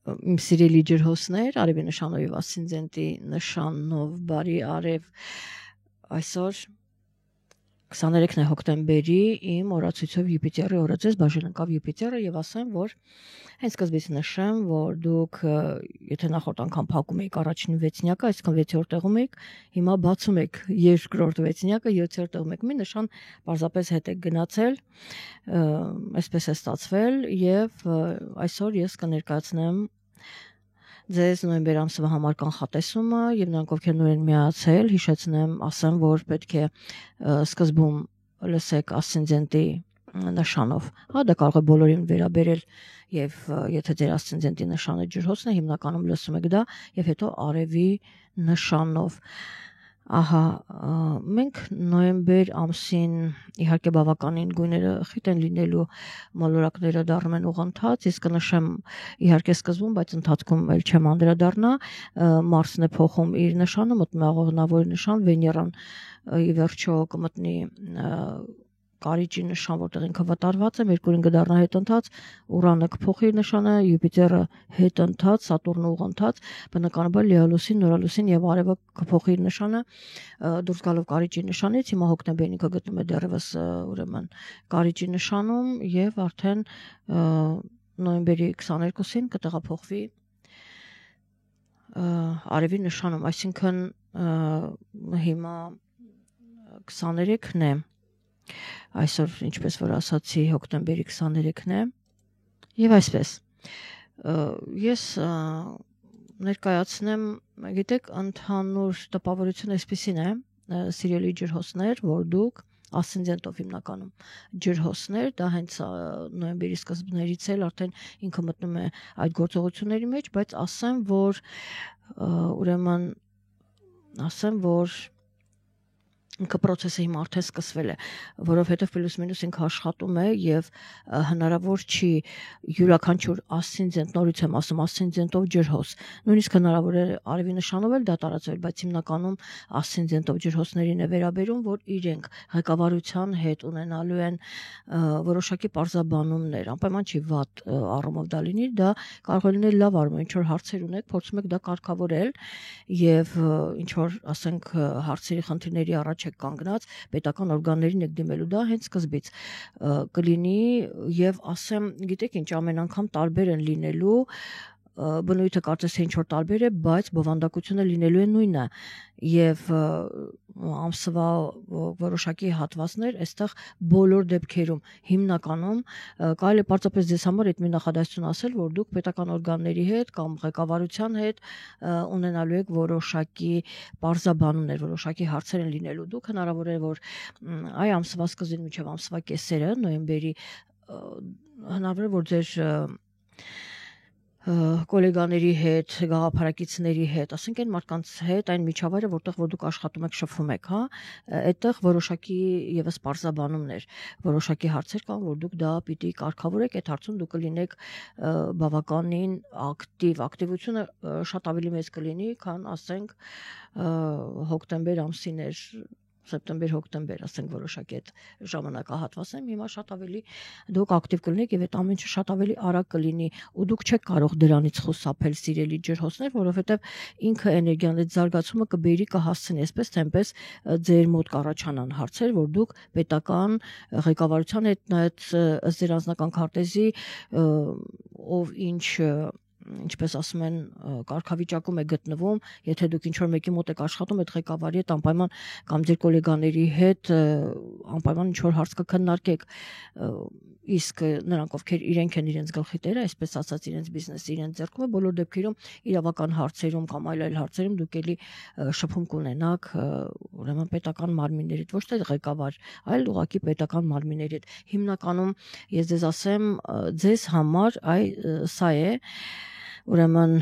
իմ սիրելի ջրհոսներ, արևի նշանով եւ ասցենդենտի նշանով բարի արև այսօր 23 հոկտեմբերի իմ օրացույցով Յուպիտերի օրը ձեզ բաժին ընկավ Յուպիտերը եւ ասեմ, որ հենց սկզբից նշեմ, որ դուք եթե նախորդ անգամ փակում եք առաջին վեցնյակը, այսինքն 6-րդ տեղում եք, հիմա բացում եք երկրորդ վեցնյակը, 7-րդ տեղում եք, մի նշան պարզապես հետ եք գնացել, այսպես է ստացվել եւ այսօր ես կներկայացնեմ ձեզ նոյեմբեր ամսվա համար կանխատեսումը եւ նրանք ովքեր նոր են միացել, հիշեցնեմ, ասեմ, որ պետք է սկզբում լսեք ասցենդենտի նշանով, հա դա կարող է բոլորին վերաբերել եւ եթե ձեր ասցենդենտի նշանը ջրհոսն է, հիմնականում լսում եք դա եւ հետո արևի նշանով։ Ահա, մենք նոյեմբեր ամսին իհարկե բավականին գույները խիտ են լինելու, մոլորակները դառնում են ուղղընթաց, իսկ կնշեմ իհարկե սկզբում, բայց ընթացքում էլ չեմ անդրադառնա, Մարսն է փոխում իր նշանը, մտնում է աղողնավոր նշան, Վեներան ի վերջո կմտնի կարիճի նշան, որտեղ ինքը վտարված է, Մերկուրին կդառնա հետընթաց, Ուրանը կփոխի իր նշանը, Յուպիտերը հետընթաց, Սատուրնը ուղղընթաց, բնականաբար լիալուսին, նորալուսին եւ արևը կփոխի իր նշանը, դուրս գալով կարիճի նշանից, հիմա հոկտեմբերին ինքը գտնում է դեռևս ուրեմն կարիճի նշանում եւ արդեն նոյեմբերի 22-ին կտեղափոխվի արևի նշանում, այսինքն հիմա 23-ն է այսօր ինչպես որ ասացի հոկտեմբերի 23-ն է եւ այսպես ես ներկայացնեմ գիտեք ընդհանուր տպավորությունը այսպեսին է սիրելի ջրհոսներ որ դուք ասցենդենտով հիմնականում ջրհոսներ դա հենց նոյեմբերի սկզբներից էլ արդեն ինքը մտնում է այդ գործողությունների մեջ բայց ասեմ որ ուրեմն ասեմ որ ինքը process-ը հիմա արդեն սկսվել է, որովհետև պլյուս մինուս ինքը աշխատում է եւ հնարավոր չի յուրաքանչյուր ասցենդենտ նորից եմ ասում ասցենդենտով ջրհոս, նույնիսկ հնարավոր է արևի նշանով էլ դա տարածվել, բայց հիմնականում ասցենդենտով ջրհոսներին է վերաբերում, որ իրենք ղեկավարության հետ ունենալու են որոշակի պարզաբանումներ, անպայման չի վատ առումով դա լինի, դա կարող է լինել լավ առումով, ինչ որ հարցեր ունեք, փորձում եք դա կարգավորել եւ ինչ որ ասենք հարցերի խնդիրների առաջ կանգնած պետական օրգաններին եք դիմելու դա հենց սկզբից կլինի եւ ասեմ գիտեք ինչ ամեն անգամ տարբեր են լինելու բնույթը կարծես թե ինչ որ տարբեր է բայց բովանդակությունը լինելու է նույնը եւ ամսվա որոշակի հատվածներ այստեղ բոլոր դեպքերում հիմնականում կարելի է պարզապես ձեզ համար այդ մի նախադասություն ասել որ դուք պետական օրգանների հետ կամ ղեկավարության հետ ունենալու եք որոշակի պարզաբանումներ որոշակի հարցեր են լինելու դուք հնարավոր է որ այ ամսվա սկզբին մինչև ամսվա կեսերը նոյեմբերի հնարավոր է որ ձեր կոլեգաների հետ, գաղափարակիցների հետ, ասենք այն մարդկանց հետ, այն միջավայրը, որտեղ որ դուք աշխատում եք, շփվում եք, հա, այդտեղ որոշակի եւս պարզաբանումներ, որոշակի հարցեր կան, որ դուք դա պիտի կարգավորեք, այդ հարցում դուք կլինեք բավականին ակտիվությունը շատ ավելի մեծ կլինի, քան ասենք հոկտեմբեր ամսիներ սեպտեմբեր-հոկտեմբեր, ասենք որոշակի այդ ժամանակահատվածում հիմա շատ ավելի դուք ակտիվ կլինեք եւ այդ ամեն ինչը շատ ավելի արագ կլինի ու դուք չեք կարող դրանից խուսափել սիրելի ջրհոսներ, որովհետեւ ինքը էներգիան այդ զարգացումը կբերի կհասցնի, այսպես թե այնպես ձեր մոտ կառաջանան հարցեր, որ դուք պետական ղեկավարության հետ նայած ըստ ձեր անձնական քարտեզի ով ինչ ինչպես ասում են կարգավիճակում է գտնվում, եթե դուք ինչ որ մեկի մոտ եք աշխատում, այդ ղեկավարի հետ անպայման կամ ձեր գոլեգաների հետ անպայման ինչ որ հարց կքննարկեք, իսկ նրանք ովքեր իրենք են իրենց գլխի տերը, այսպես ասած իրենց բիզնեսը իրենց ձեռքում է, բոլոր դեպքերում իրավական հարցերում կամ այլ հարցերում դուք էլի շփում կունենաք, ուրեմն պետական մարմինների հետ, ոչ թե ղեկավար, այլ ուղղակի պետական մարմինների հետ։ Հիմնականում ես ձեզ ասեմ, ձեզ համար սա է ուրեմն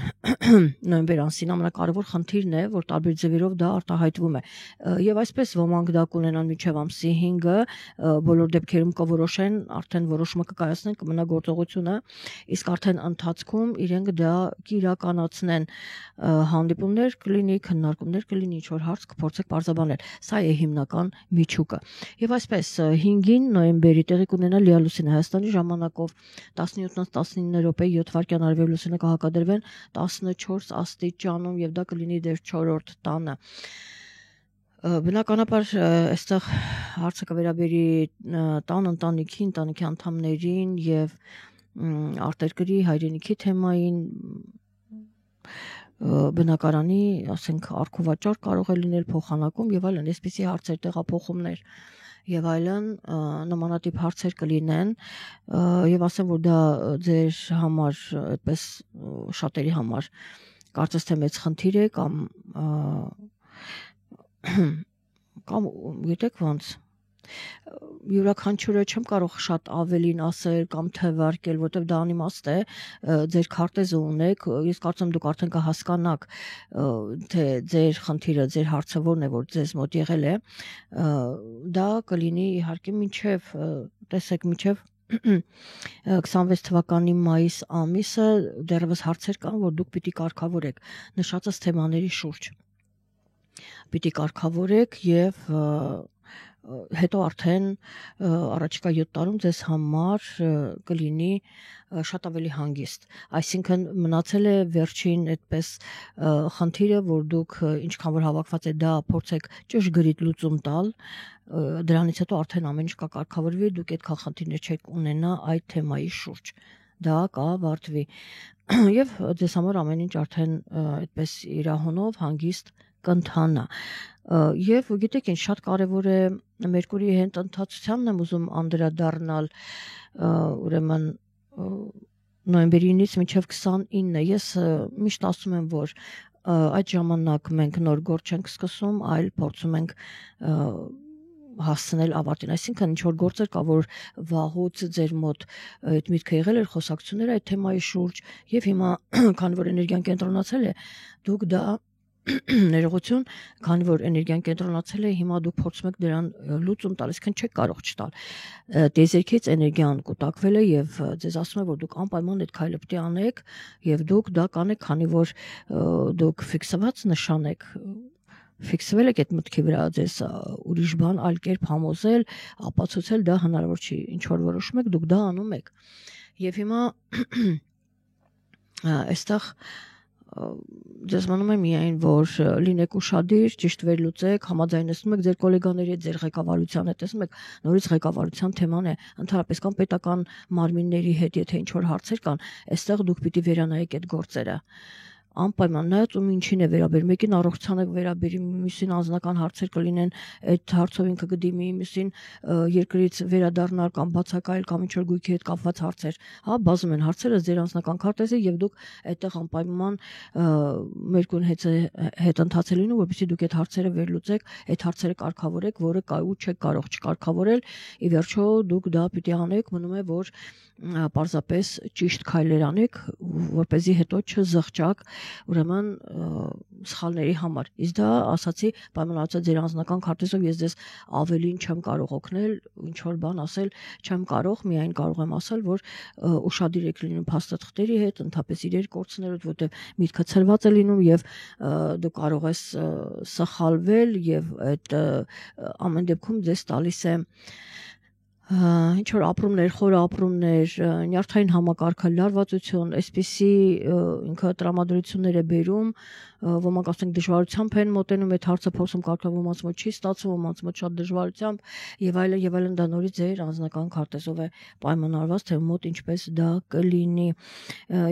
նոյեմբեր ամսին ամենակարևոր խնդիրն է, որ տարբեր ձևերով դա արտահայտվում է։ Եվ այսպես ոմանք դա կունենան մինչև ամսի 5-ը, բոլոր դեպքերում կորոշեն, արդեն որոշումը կկայացնեն, կմնա գործողությունը, իսկ արդեն ընթացքում իրենք դա կիրականացնեն հանդիպումներ կլինի, քննարկումներ կլինի, ինչ որ հարց կփորձեք պարզաբանել։ Սա է հիմնական միջուկը։ Եվ այսպես 5-ին նոյեմբերի տեղի կունենա լիալուսինը Հայաստանի ժամանակով 17:19 7 վայրկյան արևելուսինը տեղադրվեն 14 աստիճանում եւ դա կլինի դեռ 4-րդ տանը։ Բնականաբար այստեղ հարցը կվերաբերի տան ընտանիքի անդամներին եւ արտերկրի հայրենիքի թեմային բնակարանի, ասենք, արքուվաճառ կարող է լինել փոխանակում եւ այլն, այսպիսի հարցեր, տեղափոխումներ եւ այլն նմանատիպ հարցեր կլինեն եւ ասեմ, որ դա ձեր համար այդպես շատերի համար կարծես թե մեծ խնդիր է կամ գիտեք ոնց յուրաքանչյուրը չեմ կարող շատ ավելին ասել կամ թվարկել, որտեղ դա անիմաստ է, ձեր քարտեզը ունեք, ես կարծում դուք արդեն կհասկանաք, թե ձեր խնդիրը, ձեր հարցը որն է, որ ձեզ մոտ եղել է, դա կլինի իհարկե մինչև, տեսեք, մինչև 26 թվականի մայիս ամիսը դեռևս հարցեր կան, որ դուք պիտի կարգավորեք նշածս թեմաների շուրջ, պիտի կարգավորեք եւ հետո արդեն առաջիկա 7 տարում ձեզ համար կլինի շատ ավելի հանգիստ, այսինքն մնացել է վերջին այդպես խնդիրը, որ դուք ինչքան որ հավաքված է դա փորձեք ճշգրիտ լուծում տալ, դրանից հետո արդեն ամեն ինչ կկարգավորվի, դուք այդքան խնդիրներ չեք ունենա այդ թեմայի շուրջ, դա կավարտվի եւ ձեզ համար ամեն ինչ արդեն այդպես իրահունով հանգիստ կընթանա եւ գիտեք ինչ շատ կարեւոր է Մերկուրիի հետ ընթացությանն եմ ուզում անդրադառնալ ուրեմն նոյեմբերի 9-ից մինչև 29-ը ես միշտ ասում եմ որ այդ ժամանակ մենք նոր գործ չենք սկսում այլ փորձում ենք հասցնել ավարտին, այսինքն ինչ որ գործեր կա որ վաղուց ձեր մոտ այդ միտքը եղել էր խոսակցություններ այդ թեմայի շուրջ եւ հիմա քանի որ էներգիան կենտրոնացել է դուք դա ներողություն, քանի որ էներգիան կենտրոնացել է, հիմա դուք փորձում եք դրան լուծում տալ, այսինքն չեք կարող չտալ։ Տիեզերքից էներգիան կուտակվել է եւ ձեզ ասում է, որ դուք անպայման այդ քայլը պետք է անեք եւ դուք դա կանեք, քանի որ դուք ֆիքսված նշան եք ֆիքսվել եք այդ մտքի վրա ձեզ ուրիշ բան այլ կերպ համոզել, ապացուցել դա հնարավոր չի, ինչ որ որոշում եք, դուք դա անում եք։ Եվ հիմա այստեղ ձեզ մնում է միայն, որ լինեք ուշադիր, ճիշտ վերլուծեք, համաձայնեցնում եք ձեր գոլեգաների հետ, ձեր ղեկավարության հետ, տեսնում եք, նորից ղեկավարության թեման է, ընդհանրապես կամ պետական մարմինների հետ, եթե ինչ-որ հարցեր կան, այստեղ դուք պիտի վերանայեք այդ գործերը։ Անպայման նայած ում ինչին է վերաբերում, մեկին առողջությանը վերաբերի, մյուսին անձնական հարցեր կլինեն, այդ հարցով ինքը կդիմի, մյուսին երկրից վերադառնալ կամ բացակայել կամ ինչ-որ գույքի հետ կապված հարցեր, հա, բազում են հարցերը ձեր անձնական քարտեզի եւ դուք այդտեղ անպայման Մերկուրին հետ ընթացել լինում, որպեսզի դուք այդ հարցերը վերլուծեք, այդ հարցերը կարգավորեք, որը կայու չեք կարող չկարգավորել, ի վերջո դուք դա պիտի անեք, մնում է որ պարզապես ճիշտ քայլեր անեք, որպեսզի հետո չզղջաք ուրեմն սխալների համար։ Իսկ դա ասացի պայմանավորված ձեր անձնական քարտեզով ես ձեզ ավելին չեմ կարող օգնել, ինչ որ բան ասել չեմ կարող, միայն կարող եմ ասել, որ ուշադիր եք լինում փաստաթղթերի հետ, ընդհանրապես իրեր կորցնելով, որտեղ միտքը ցրված է լինում եւ դու կարող ես սխալվել եւ այդ ամեն դեպքում ձեզ տալիս է ինչ որ ապրումներ, խոր ապրումներ, նյարդային համակարգը, լարվածություն, այսպիսի ինքը տրամադրություններ է բերում, ոմանք ասենք դժվարությամբ են մոտենում այդ հարցը փորձում կարգավորել, ոմանց մոտ չի ստացվում, ոմանց մոտ շատ դժվարությամբ եւ այլն դա նորից ձեր անձնական քարտեզով է պայմանավորված, թե մոտ ինչպես դա կլինի։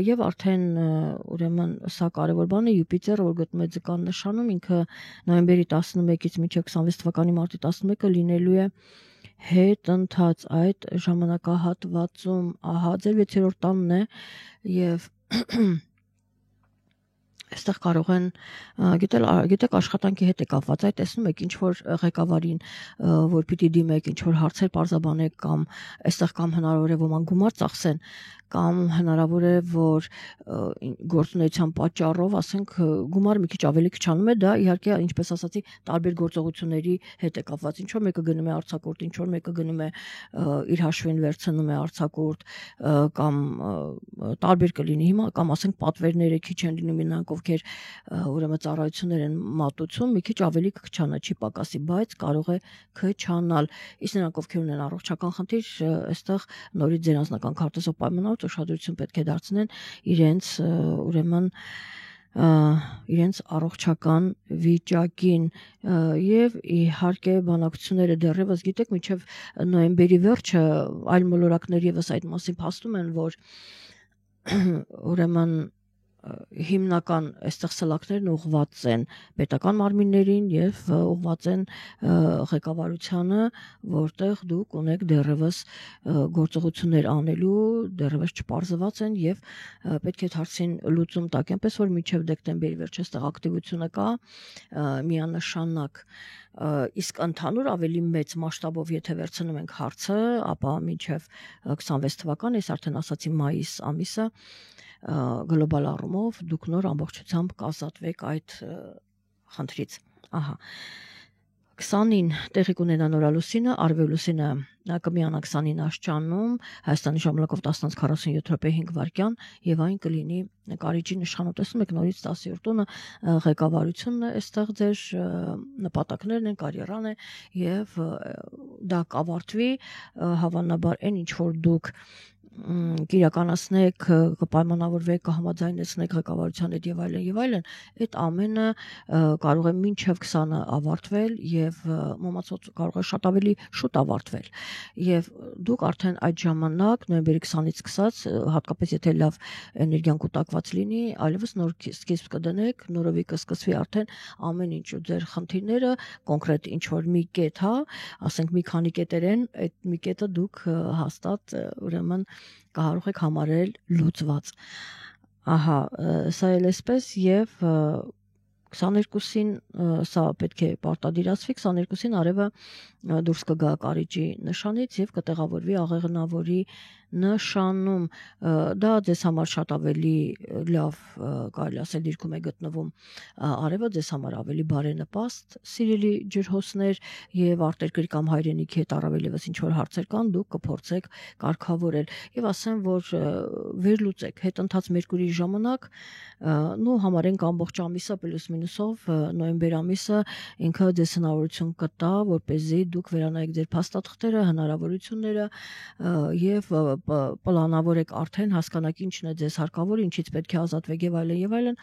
Եվ արդեն ուրեմն սա կարևոր բան է Յուպիտերը, որ գտնվում է ձկան նշանում, ինքը նոյեմբերի 11-ից մինչև 26 թվականի մարտի 11-ը լինելու է հետ ընթաց այդ ժամանակահատվածում, ահա ձեր 6-րդ տանն է եւ այստեղ կարող են գիտեք աշխատանքի հետ է կապված, այդ տեսնում եք ինչ որ ղեկավարին, որ պիտի դիմեք, ինչ որ հարցեր պարզաբանեք կամ այստեղ կամ հնարավոր է ոմանք գումար ծախսեն, կամ հնարավոր է որ գործունեության պատճառով, ասենք գումար մի քիչ ավելի քչանում է, դա իհարկե ինչպես ասացի, տարբեր գործողությունների հետ է կապված, ինչ որ մեկը գնում է արձակուրդ, ինչ որ մեկը գնում է իր հաշվին վերցնում է արձակուրդ, կամ տարբեր կլինի հիմա, կամ ասենք պատվերները քիչ են լինում, նրանք ովքեր ուրեմն ծառայություններ են մատուցում, մի քիչ ավելի քչանա, չի պակասի, բայց կարող է քչանալ։ Իսկ նրանք ովքեր ունեն առողջական խնդիր, այստեղ նորից ձեր անձնական քարտեզով պայմանավորված ուշադրություն պետք է դարձնեն իրենց ուրեմն իրենց առողջական վիճակին եւ իհարկե բանակցությունները դեռևս գիտեք մինչեւ նոյեմբերի վերջը այլ մոլորակներ եւս այդ մասին փաստում են որ ուրեմն հիմնական այստեղ սլաքներն ուղղված են պետական մարմիններին եւ ուղղված են ղեկավարությանը, որտեղ դուք ունեք դեռևս գործողություններ անելու, դեռևս չպարզված են եւ պետք է հարցին լուծում տակ, այնպես որ մինչեւ դեկտեմբերի վերջ այստեղ ակտիվությունը կա միանշանակ իսկ ընդհանուր ավելի մեծ մասշտաբով եթե վերցնում ենք հարցը, ապա մինչեւ 26 թվականը, ես արդեն ասացի մայիս ամիսը գլոբալ առումով դուք նոր ամբողջությամբ կազատվեք այդ խնդրից։ Ահա 20-ին տեղի կունենա նորալուսինը, արևելուսինը կմիանա 29 աշճանում, Հայաստանի ժամանակով 10:47 րոպե 5 վայրկյան եւ այն կլինի Կարիճի նշանով։ Տեսնում եք նորից 10-րդ տունը ղեկավարությունն է, այստեղ ձեր նպատակներն են, կարիերան է եւ դա կավարտվի հավանաբար այն ինչ որ դուք կիրականացնեք, կպայմանավորվեք, կհամաձայնեցնեք ղեկավարության հետ եւ այլն, այդ ամենը կարող է մինչեւ 20-ը ավարտվել եւ մոմացած կարող է շատ ավելի շուտ ավարտվել։ Եվ դուք արդեն այդ ժամանակ նոյեմբերի 20-ից սկսած, հատկապես եթե լավ էներգիան կուտակված լինի, այլևս նոր սկիզբ կդնեք, նորովի կսկսվի արդեն ամեն ինչ ու ձեր խնդիրները, կոնկրետ ինչ որ մի կետ, հա, ասենք մի քանի կետեր են, այդ մի կետը դուք հաստատ ուրեմն կարող եք համարել լուծված։ Ահա, սա էլ էսպես եւ 22-ին սա պետք է պարտադիրացվի, 22-ին արևը դուրս կգա Կարիճի նշանից եւ կտեղավորվի աղեղնավորի նշանում, դա ձեզ համար շատ ավելի լավ կարելի ասել դիրքում է գտնվում արևը, ձեզ համար ավելի բարենպաստ սիրելի ջրհոսներ եւ արտերկրի կամ հայրենիքի հետ առավել եւս ինչ որ հարցեր կան, դուք կփորձեք կարգավորել եւ ասեմ որ վերլուծեք հետընթաց Մերկուրիի ժամանակ, նու համարենք ամբողջ ամիսը պլյուս մինուսով նոյեմբեր ամիսը ինքը ձեզ հնարավորություն կտա, որպեսզի դուք վերանայեք ձեր փաստաթղթերը, հնարավորությունները եւ պլանավորեք արդեն հասկանաք ինչն է ձեզ հարկավոր, ինչից պետք է ազատվեք եւ այլն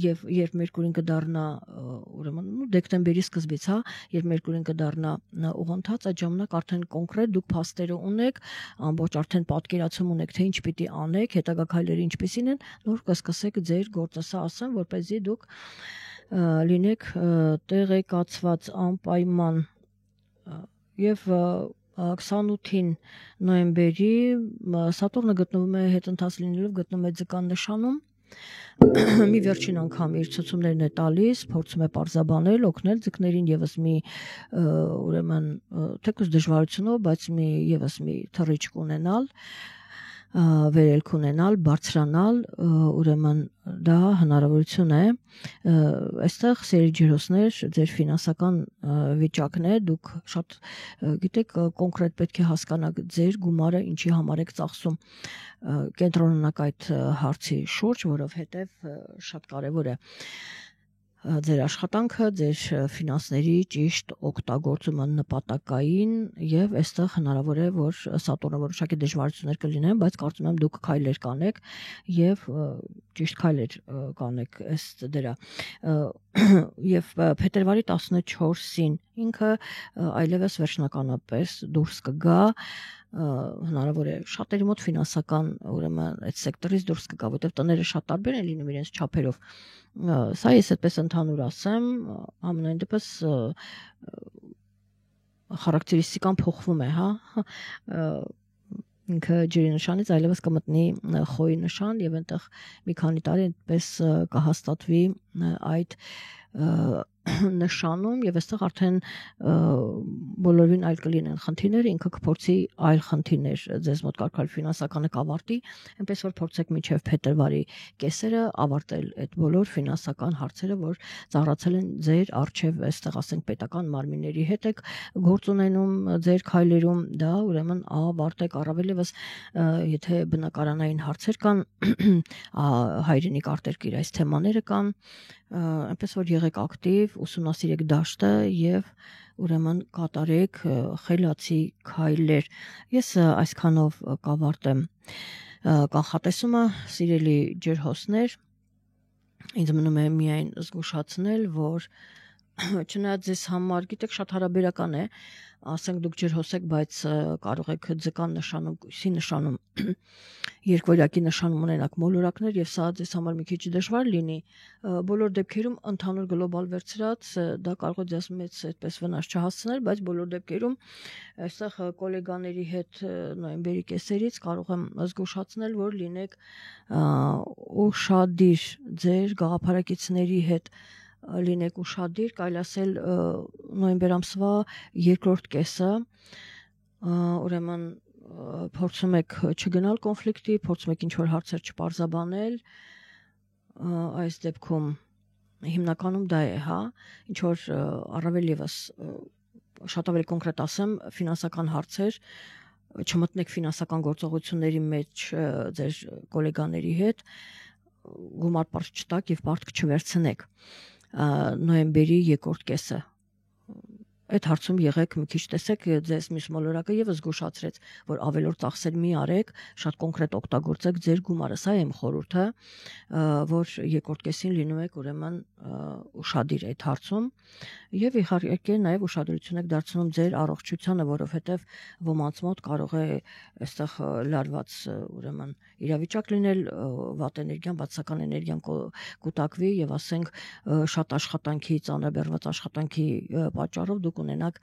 եւ երբ Մերկուրին կդառնա ուրեմն դեկտեմբերի սկզբից, հա, երբ Մերկուրին կդառնա ուղղընթաց, այդ ժամանակ արդեն կոնկրետ դուք փաստերը ունեք, ամբողջ արդեն պատկերացում ունեք, թե ինչ պիտի անեք, հետագա քայլերը ինչպեսին են, նոր կսկսեք ձեր գործը, սա ասեմ, որպեսզի դուք լինեք տեղեկացված անպայման եւ 28-ին նոյեմբերի Սատուրնը գտնվում է հետընթաց լինելով գտնվում է ձկան նշանում մի վերջին անգամ իր ցուցումներն է տալիս, փորձում է պարզաբանել, օգնել ձկներին եւս մի ուրեմն թեկուզ դժվարությունով, բայց եւս մի թռիչք ունենալ, վերելք ունենալ, բարձրանալ, ուրեմն դա հնարավորություն է, այստեղ սերի ջրոսներ, ձեր ֆինանսական վիճակն է, դուք շատ գիտեք, կոնկրետ պետք է հասկանաք ձեր գումարը ինչի համար եք ծախսում, կենտրոնանաք այդ հարցի շուրջ, որովհետև շատ կարևոր է ձեր աշխատանքը, ձեր ֆինանսների ճիշտ օգտագործումը նպատակային եւ այստեղ հնարավոր է որ Սատուրնը որոշակի դժվարություններ կլինեն, բայց կարծում եմ դուք քայլեր կանեք եւ ճիշտ քայլեր կանեք ըստ դրա եւ փետրվարի 14-ին ինքը այլևս վերջնականապես դուրս կգա հնարավոր է շատերի մոտ ֆինանսական ուրեմն այդ սեկտորից դուրս կգա, որտեղ տները շատ տարբեր են լինում իրենց չափերով։ Սա ես այդպես ընդհանուր ասեմ, ամենայն դեպս խարակտերիստիկան փոխվում է, հա։ Ինքը ջրի նշանից այլևս կմտնի խոյի նշան եւ այնտեղ մի քանի տարի այդպես կհաստատվի այդ նշանում եւ այստեղ արդեն բոլորին այլ կլինեն խնդիրներ, ինքը կփորձի այլ խնդիրներ ձեզ մոտ կարգալ ֆինանսականը կավարտի, այնպես որ փորձեք մինչեւ փետրվարի կեսերը ավարտել այդ բոլոր ֆինանսական հարցերը, որ ծառացել են ձեր արժեվ, այստեղ ասենք պետական մարմինների հետ եք գործ ունենում ձեր քայլերում, դա ուրեմն ավարտեք առավել եւս եթե բնակարանային հարցեր կան, հայրենիք արտերկիր այս թեմաները կան, այնպես որ եղեք ակտիվ, ուսումնասիրեք դաշտը եւ ուրեմն կատարեք խելացի քայլեր։ Ես այսքանով կավարտեմ կանխատեսումը, սիրելի ջրհոսներ, ինձ մնում է միայն զգուշացնել, որ չնայած ձեզ համար, գիտեք, շատ հարաբերական է, ասենք դուք ջրհոս եք, բայց կարող եք ձկան նշանում, կույսի նշանում, երկվորյակի նշանում ունենաք մոլորակներ եւ սա ձեզ համար մի քիչ դժվար լինի, բոլոր դեպքերում ընդհանուր գլոբալ վերցրած դա կարող է ձեզ մեծ այդպես վնաս չհասցնել, բայց բոլոր դեպքերում այստեղ գոլեգաների հետ նոյեմբերի կեսերից կարող եմ զգուշացնել, որ լինեք ուշադիր ձեր գաղափարակիցների հետ լինեք ուշադիր, կարելի ասել նոյեմբեր ամսվա երկրորդ կեսը, ուրեմն փորձում եք չգնալ կոնֆլիկտի, փորձում եք ինչ-որ հարցեր չպարզաբանել, այս դեպքում հիմնականում դա է, հա, ինչ-որ առավել եւս շատ ավելի կոնկրետ ասեմ, ֆինանսական հարցեր, չմտնեք ֆինանսական գործողությունների մեջ ձեր գոլեգաների հետ, գումար պարտք չտաք եւ պարտք չվերցնեք նոյեմբերի երկրորդ կեսը այդ հարցում եղեք մի քիչ տեսեք ձեզ մյուս մոլորակը եւս զգուշացրեց որ ավելորդ ծախսեր մի արեք շատ կոնկրետ օգտագործեք ձեր գումարը սա եմ խորհուրդը որ երկրորդ կեսին լինում եք ուրեմն ուշադիր այդ հարցում եւ իհարկե նաեւ ուշադրություն եք դարձնում ձեր առողջությանը որովհետեւ ոմանց մոտ կարող է այստեղ լարված ուրեմն իրավիճակ լինել վատ էներգիան բացական էներգիան կուտակվի եւ ասենք շատ աշխատանքի ծանրաբեռնված աշխատանքի պատճառով դուք ունենաք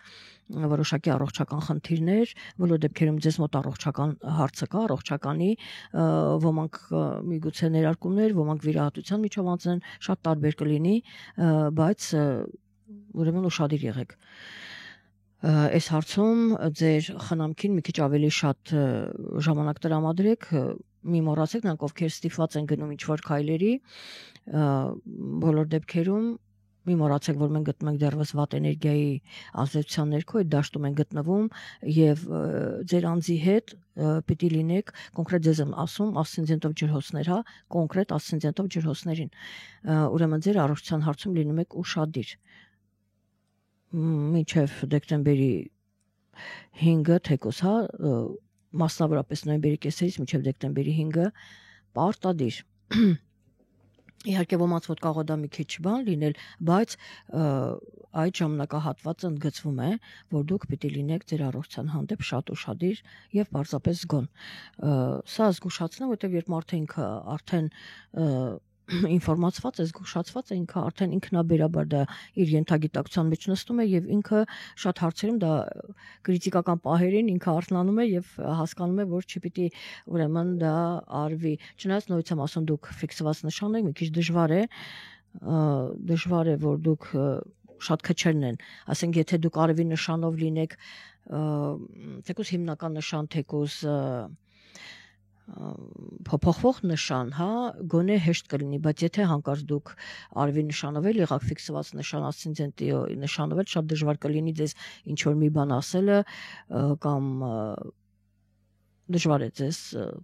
որոշակի առողջական խնդիրներ, բոլոր դեպքերում ձեզ մոտ առողջական հարցը կա, առողջականի ոմանք միգուցե ներարկումներ, ոմանք վիրահատության միջով անցնեն, շատ տարբեր կլինի, բայց ուրեմն ուշադիր եղեք։ Այս հարցում ձեր խնամքին մի քիչ ավելի շատ ժամանակ տրամադրեք, մի մոռացեք նրանք ովքեր ստիպված են գնում ինչ-որ քայլերի, բոլոր դեպքերում մի մոռացեք, որ մենք գտնվում ենք դեռևս վատ էներգիայի ազդեցության ներքո, այդ դաշտում ենք գտնվում եւ ձեր անձի հետ պիտի լինեք կոնկրետ ձեզ եմ ասում ասցենդենտով ջրհոսներ, հա, կոնկրետ ասցենդենտով ջրհոսներին։ Ուրեմն ձեր առողջության հարցում լինում եք ուշադիր։ Մինչև դեկտեմբերի 5-ը թեկուզ, հա, մասնավորապես նոյեմբերի կեսերից մինչև դեկտեմբերի 5-ը պարտադիր Իհարկե ոմանց մոտ կարող է դա մի քիչ բան լինել, բայց այդ ժամանակահատվածը ընդգծվում է, որ դուք պիտի լինեք ձեր առողջության հանդեպ շատ ուշադիր եւ պարզապես զգոն։ Սա զգուշացնեմ, որտեղ երբ մարդը ինքը արդեն ինֆորմացված է, զգուշացված է, ինքը արդեն ինքնաբերաբար դա իր ենթագիտակցության մեջ նստում է եւ ինքը շատ հարցերում դա քրիտիկական պահերին ինքը արթնանում է եւ հասկանում է, որ չպիտի ուրեմն դա արվի։ Չնայած նույնիսկ եմ ասում դուք ֆիքսված նշան եք, մի քիչ դժվար է, որ դուք շատ քչերն են, ասենք եթե դուք արևի նշանով լինեք, թեկուզ հիմնական նշան, թեկուզ փոփոխվող նշան, հա, գոնե հեշտ կլինի, բայց եթե հանկարծ դուք արևի նշանով եղաք ֆիքսված նշան ասցենդենտի նշանով շատ դժվար կլինի ձեզ ինչ որ մի բան ասելը կամ դժվար է ձեզ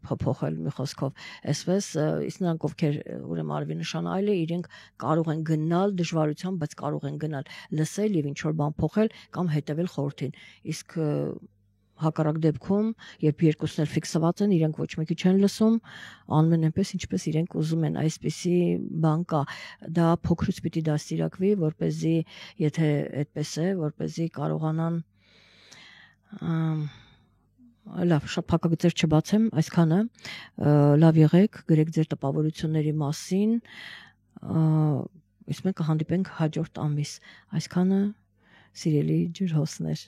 փոփոխել մի խոսքով, այսպես իսկ նրանք ովքեր ուրեմն արևի նշան այլ է, իրենք կարող են գնալ դժվարությամբ, բայց կարող են գնալ լսել եւ ինչ որ բան փոխել կամ հետեւել խորհրդին, իսկ հակառակ դեպքում, երբ երկուսն էլ ֆիքսված են, իրենք ոչ մեկի չեն լսում, անում են այնպես, ինչպես իրենք ուզում են, այսպիսի բան կա, դա փոքրուց պիտի դաստիարակվի, որպեսզի, եթե այդպես է, որպեսզի կարողանան լավ, շատ փակագծեր չբացեմ, այսքանը, լավ եղեք, գրեք ձեր տպավորությունների մասին, իսկ մենք կհանդիպենք հաջորդ ամիս, այսքանը սիրելի ջրհոսներ